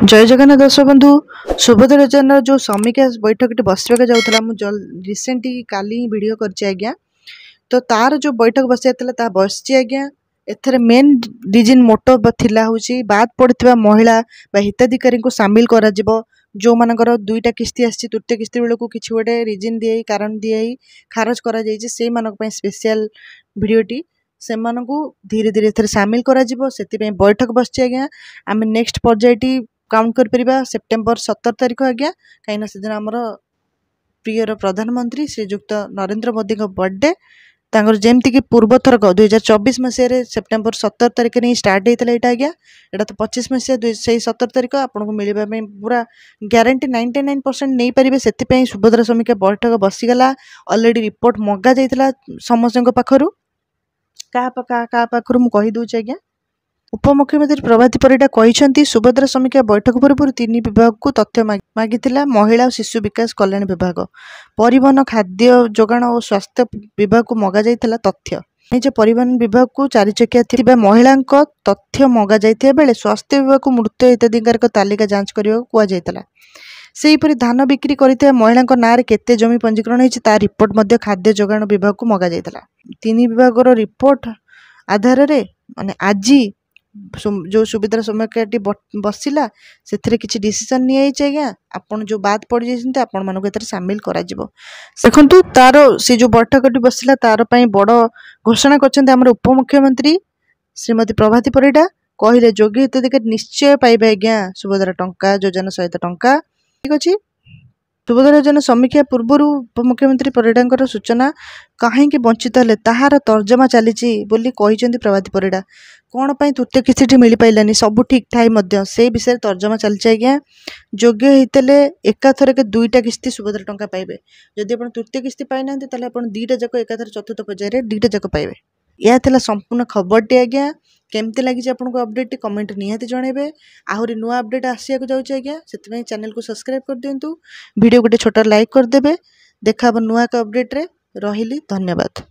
जय जगन्नाथ दर्शक बंधु सुभद्रा योजना जो समीक्षा बैठक बसवाक जाऊला मुझे रिसेंटली काली वीडियो कर तो तार जो बैठक बसाइला बस आज्ञा एथर मेन रिजन मोटो थिला हूँ बाद पड़ता महिला हिताधिकारी को सामिल कर जो मानकर दुईटा किस्ती आसी तृतीय किस्ती बेलू किसी गोटे रिजन दिए कारण दिए खारज कर स्पेशल भिडटी से धीरे धीरे एथर सामिल कर बैठक बस आज्ञा आम नेक्स्ट पर्यायटी काउंट कर सेप्टेम्बर 17 तारिख आज्ञा कहीं से दिन आमर प्रियर प्रधानमंत्री श्रीजुक्त नरेंद्र मोदी बर्थडे तांकर जेमती कि पूर्व थरक 2024 मसीह सेप्टेम्बर 17 तारिख नहीं स्टार्ट होता है आज्ञा एटा तो 25 मसीहा से 17 तारिख आपको मिलवा पूरा ग्यारंटी 99% नहीं पारे से सुभद्रा समीक्षा बैठक बसीगला अलरेडी रिपोर्ट मगा जाइला समस्त पाखर क्या पाखर मुझे आज्ञा उपमुख्यमंत्री प्रभाती परिडा कहते सुभद्रा समीक्षा बैठक पूर्व तीन विभाग को तथ्य मागी महिला और शिशु विकास कल्याण विभाग परिवहन खाद्य जोगाण और स्वास्थ्य विभाग को मगा जाइला तथ्य परिवहन विभाग को 4 चकिया महिला तथ्य मगा जाइथिबा बेले स्वास्थ्य विभाग को मृत्यु हिताधिकारी तालिका जांच करने को सेहीपरि धान बिक्री करथिबा महिला नारे केते जमी पंजीकरण होइछि ता रिपोर्ट खाद्य जोगाण विभाग को मगा जाइला तीन विभाग रिपोर्ट आधार रे माने आज जो सुभद्रा समीक्षा बसला से किसी डिसीजन नहीं आज्ञा आपन जो बात पड़ जाते आपण मानक एथरे सामिल करा जिवो देखंतु तार से जो बैठक बसला तार पई बड़ घोषणा करछन्ते हमर उपमुख्यमंत्री श्रीमती प्रभाती परिडा कहले योग्य हिताधिकारी निश्चय पाइबे आज्ञा सुभद्रा टंका योजना सहित टंका ठीक अछि। सुभद्रा योजना समीक्षा पूर्व उपमुख्यमंत्री परिडा सूचना कहीं वंचित हेले ताहार तर्जमा चली प्रभाती परिडा कौन पर तृतीय किस्ती मिल पारानी सब ठीक ठाई से विषय तर्जमा चलती आज्ञा योग्य होते एकाथर के दुईटा किस्ती सुभद्रा टंका पाइबे जदि आप तृतीय किस्ती पाई ना दुईटा जाक एकाथर चतुर्थ पर्यायर दुईटा जाक पाइबे यह था संपूर्ण खबरटी आज्ञा केमती लगी आपको अपडेट कमेंट निहाती जनइबे आहरी नुआ अपडेट आसिया जाऊँगी आज्ञा से चैनल को सब्सक्राइब कर दिंतु वीडियो गोटे छोटा लाइक करदे देखा नुआ एक अपडेट रे रही धन्यवाद।